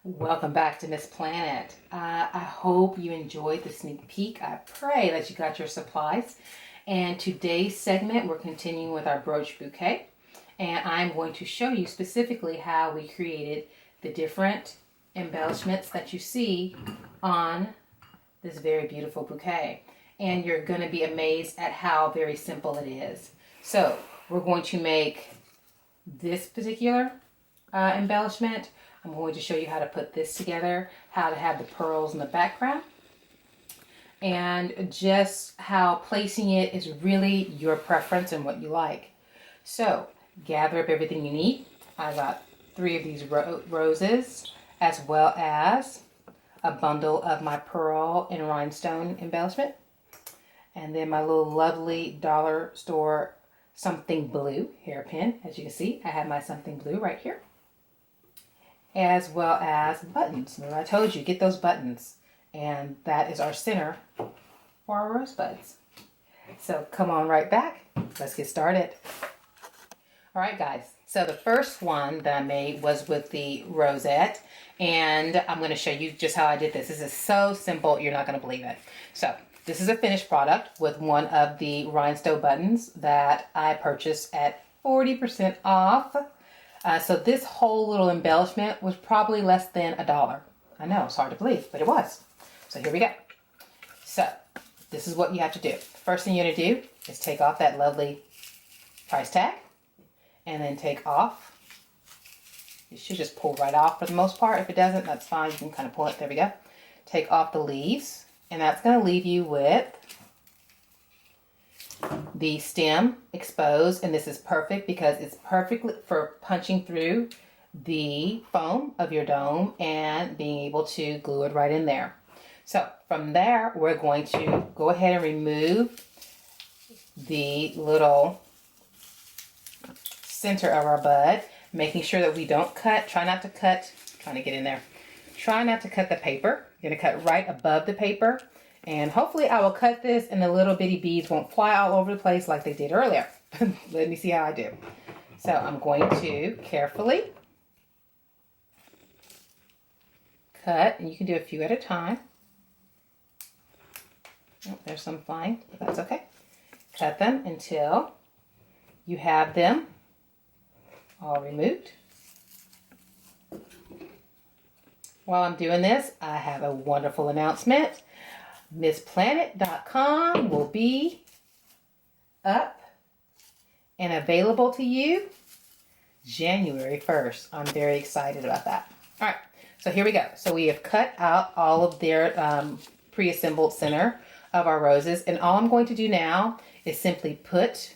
Welcome back to Miss Planet. I hope you enjoyed the sneak peek. I pray that you got your supplies. And today's segment, we're continuing with our brooch bouquet. And I'm going to show you specifically how we created the different embellishments that you see on this very beautiful bouquet. And you're going to be amazed at how very simple it is. So we're going to make this particular embellishment. I'm going to show you how to put this together, how to have the pearls in the background, and just how placing it is really your preference and what you like. So gather up everything you need. I got 3 of these roses, as well as a bundle of my pearl and rhinestone embellishment, and then my little lovely dollar store something blue hairpin. As you can see, I have my something blue right here, as well as buttons. Remember, I told you, get those buttons. And that is our center for our rosebuds. So come on right back. Let's get started. All right, guys. So the first one that I made was with the Rosette. And I'm going to show you just how I did this. This is so simple, you're not going to believe it. So this is a finished product with one of the rhinestone buttons that I purchased at 40% off. So this whole little embellishment was probably less than $1. I know, it's hard to believe, but it was. So here we go. So this is what you have to do. First thing you're going to do is take off that lovely price tag, and then take off. It should just pull right off for the most part. If it doesn't, that's fine. You can kind of pull it. There we go. Take off the leaves, and that's going to leave you with the stem exposed, and this is perfect because it's perfect for punching through the foam of your dome and being able to glue it right in there. So from there, we're going to go ahead and remove the little center of our bud, making sure that we don't cut. Try not to cut. Trying to get in there. Try not to cut the paper. You're going to cut right above the paper. And hopefully I will cut this and the little bitty beads won't fly all over the place like they did earlier. Let me see how I do. So I'm going to carefully cut, and you can do a few at a time. Oh, there's some flying, but that's okay. Cut them until you have them all removed. While I'm doing this, I have a wonderful announcement. MissPlanIt.com will be up and available to you January 1st. I'm very excited about that. All right, so here we go. So we have cut out all of their pre-assembled center of our roses, and all I'm going to do now is simply put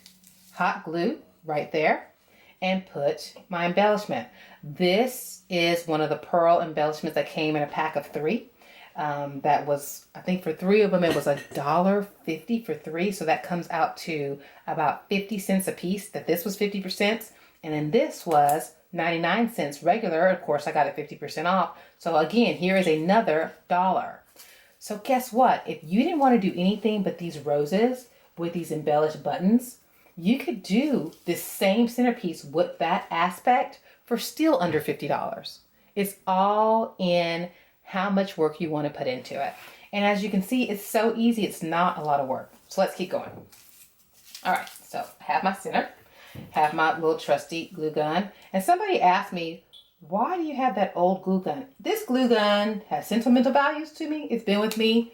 hot glue right there and put my embellishment. This is one of the pearl embellishments that came in a pack of 3. That was, I think for 3 of them, it was $1.50 for 3. So that comes out to about 50 cents a piece. That this was 50%. And then this was 99 cents regular. Of course, I got it 50% off. So again, here is another $1. So guess what? If you didn't want to do anything but these roses with these embellished buttons, you could do this same centerpiece with that aspect for still under $50. It's all in how much work you want to put into it. And as you can see, it's so easy. It's not a lot of work. So let's keep going. All right, so I have my center, have my little trusty glue gun. And somebody asked me, why do you have that old glue gun? This glue gun has sentimental values to me. It's been with me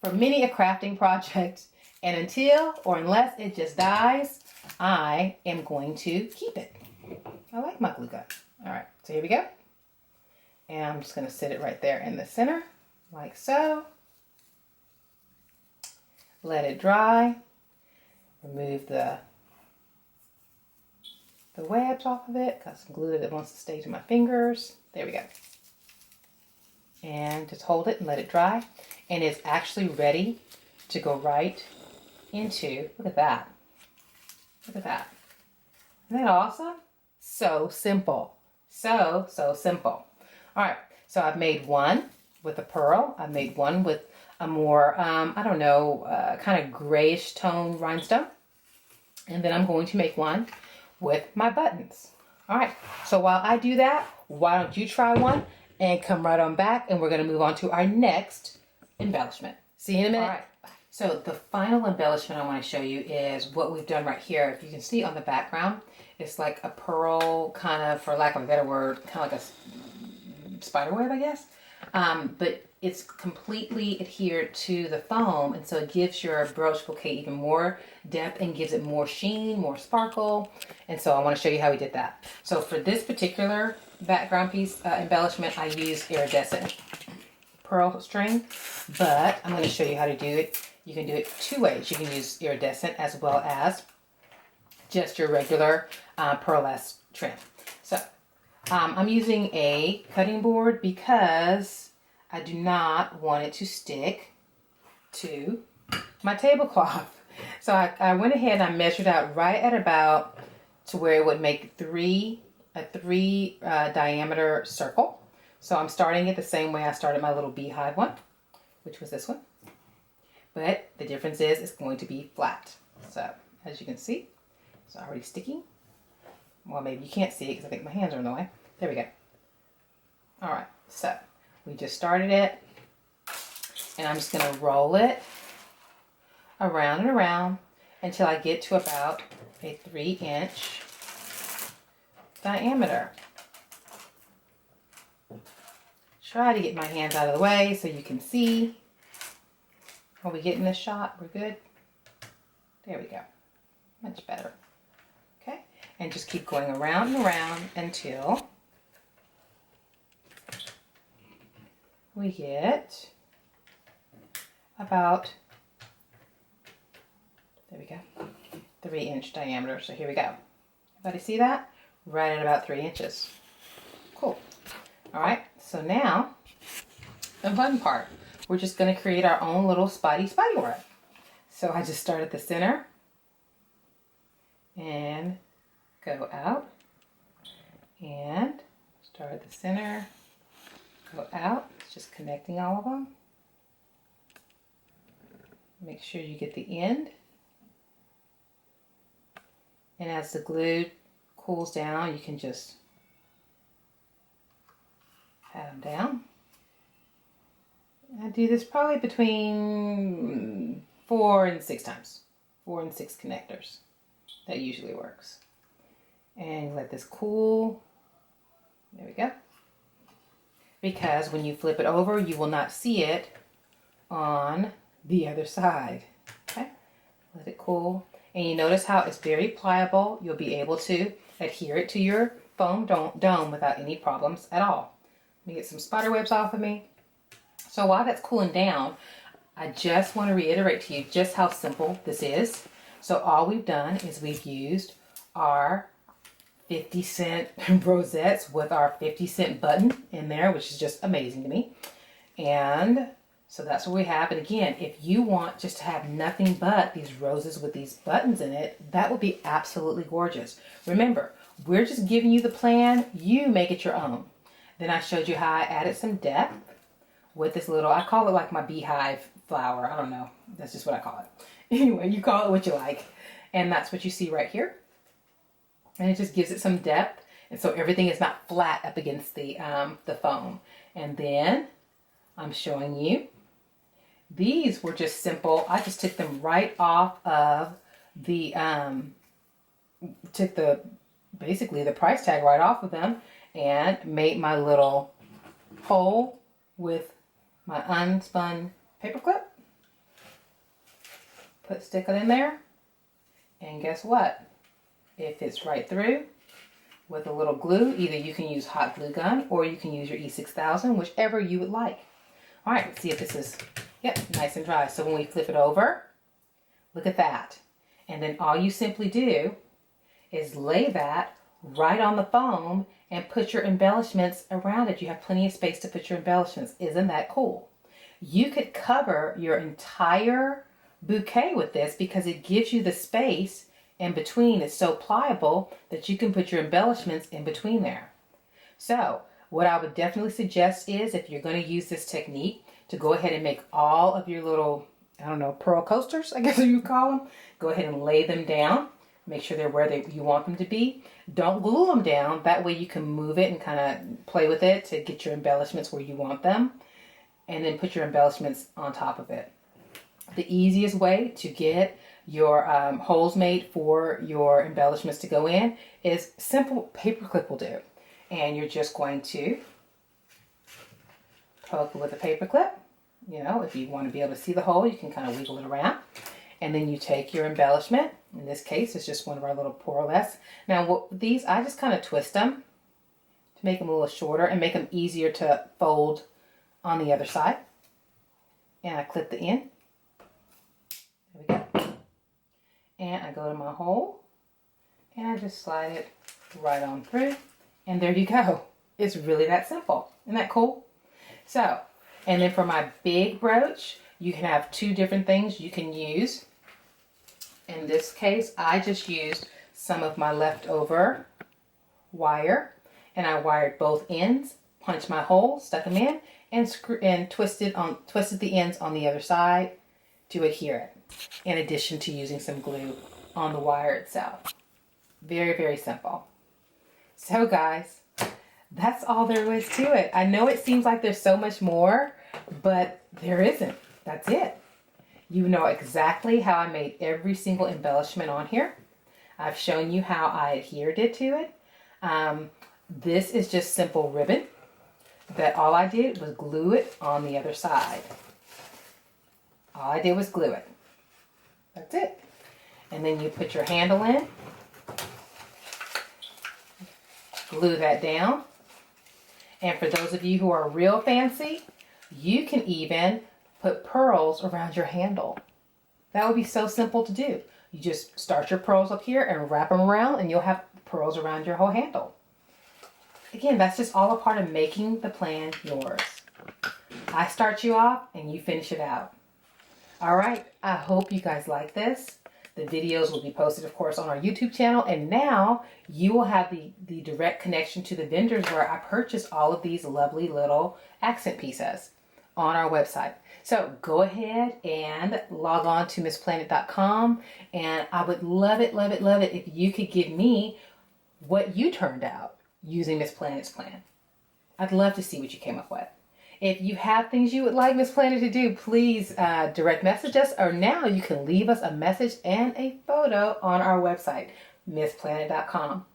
for many a crafting project. And until or unless it just dies, I am going to keep it. I like my glue gun. All right, so here we go. And I'm just going to sit it right there in the center, like so. Let it dry. Remove the webs off of it. Got some glue that wants to stay to my fingers. There we go. And just hold it and let it dry. And it's actually ready to go right into, look at that. Look at that. Isn't that awesome? So simple. So simple. All right, so I've made one with a pearl. I've made one with a more, I don't know, kind of grayish tone rhinestone. And then I'm going to make one with my buttons. All right, so while I do that, why don't you try one and come right on back, and we're going to move on to our next embellishment. See you in a minute. All right. So the final embellishment I want to show you is what we've done right here. If you can see on the background, it's like a pearl kind of, for lack of a better word, kind of like a spider web, I guess. But it's completely adhered to the foam, and so it gives your brooch bouquet even more depth and gives it more sheen, more sparkle. And so I want to show you how we did that. So for this particular background piece embellishment, I used iridescent pearl string, but I'm going to show you how to do it. You can do it two ways. You can use iridescent as well as just your regular pearlesque trim. So I'm using a cutting board because I do not want it to stick to my tablecloth. So I went ahead and I measured out right at about to where it would make a three diameter circle. So I'm starting it the same way I started my little beehive one, which was this one. But the difference is it's going to be flat. So as you can see, it's already sticking. Well, maybe you can't see it because I think my hands are in the way. There we go. All right, so we just started it, and I'm just going to roll it around and around until I get to about a 3-inch diameter. Try to get my hands out of the way so you can see. Are we getting this shot? We're good? There we go. Much better. Okay, and just keep going around and around until we get about, there we go, 3-inch diameter. So here we go. Everybody see that? Right at about 3 inches. Cool. All right, so now the fun part. We're just going to create our own little spidey web. So I just start at the center and go out and start at the center, go out. It's just connecting all of them. Make sure you get the end. And as the glue cools down, you can just pat them down. I do this probably between 4 and 6 times. 4 and 6 connectors. That usually works. And let this cool. There we go. Because when you flip it over, you will not see it on the other side. Okay? Let it cool. And you notice how it's very pliable. You'll be able to adhere it to your foam dome without any problems at all. Let me get some spider webs off of me. So while that's cooling down, I just want to reiterate to you just how simple this is. So all we've done is we've used our 50-cent rosettes with our 50-cent button in there, which is just amazing to me. And so that's what we have. And again, if you want just to have nothing but these roses with these buttons in it, that would be absolutely gorgeous. Remember, we're just giving you the plan. You make it your own. Then I showed you how I added some depth with this little, I call it like my beehive flower. I don't know. That's just what I call it. Anyway, you call it what you like. And that's what you see right here. And it just gives it some depth. And so everything is not flat up against the foam. And then I'm showing you, these were just simple. I just took them right off of the, basically the price tag right off of them and made my little hole with my unspun paper clip. Stick it in there. And guess what? It fits right through with a little glue. Either you can use hot glue gun or you can use your E6000, whichever you would like. All right, let's see if this is, yep, nice and dry. So when we flip it over, look at that. And then all you simply do is lay that right on the foam and put your embellishments around it. You have plenty of space to put your embellishments. Isn't that cool? You could cover your entire bouquet with this because it gives you the space in between. It's so pliable that you can put your embellishments in between there. So what I would definitely suggest is, if you're going to use this technique, to go ahead and make all of your little, I don't know, pearl coasters, I guess you would call them. Go ahead and lay them down Make sure they're where you want them to be. Don't glue them down. That way you can move it and kind of play with it to get your embellishments where you want them. And then put your embellishments on top of it. The easiest way to get your holes made for your embellishments to go in is simple paper clip will do. And you're just going to poke it with a paper clip. You know, if you want to be able to see the hole, you can kind of wiggle it around. And then you take your embellishment. In this case, it's just one of our little pourlets. Now, these, I just kind of twist them to make them a little shorter and make them easier to fold on the other side. And I clip the end. There we go. And I go to my hole and I just slide it right on through. And there you go. It's really that simple. Isn't that cool? So, and then for my big brooch, you can have two different things you can use. In this case, I just used some of my leftover wire, and I wired both ends, punched my hole, stuck them in, and twisted the ends on the other side to adhere it, in addition to using some glue on the wire itself. Very, very simple. So guys, that's all there is to it. I know it seems like there's so much more, but there isn't. That's it. You know exactly how I made every single embellishment on here. I've shown you how I adhered it to it. This is just simple ribbon that all I did was glue it on the other side. All I did was glue it. That's it. And then you put your handle in, glue that down. And for those of you who are real fancy, you can even put pearls around your handle. That would be so simple to do. You just start your pearls up here and wrap them around and you'll have pearls around your whole handle. Again, that's just all a part of making the plan yours. I start you off and you finish it out. All right, I hope you guys like this. The videos will be posted, of course, on our YouTube channel. And now you will have the direct connection to the vendors where I purchased all of these lovely little accent pieces on our website. So go ahead and log on to MissPlanIt.com, and I would love it, love it, love it if you could give me what you turned out using MissPlanIt's plan. I'd love to see what you came up with. If you have things you would like MissPlanIt to do, please direct message us, or now you can leave us a message and a photo on our website, MissPlanIt.com.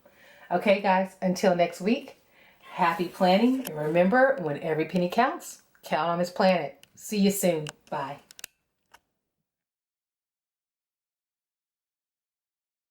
Okay guys, until next week, happy planning, and remember, when every penny counts, count on MissPlanIt. See you soon. Bye.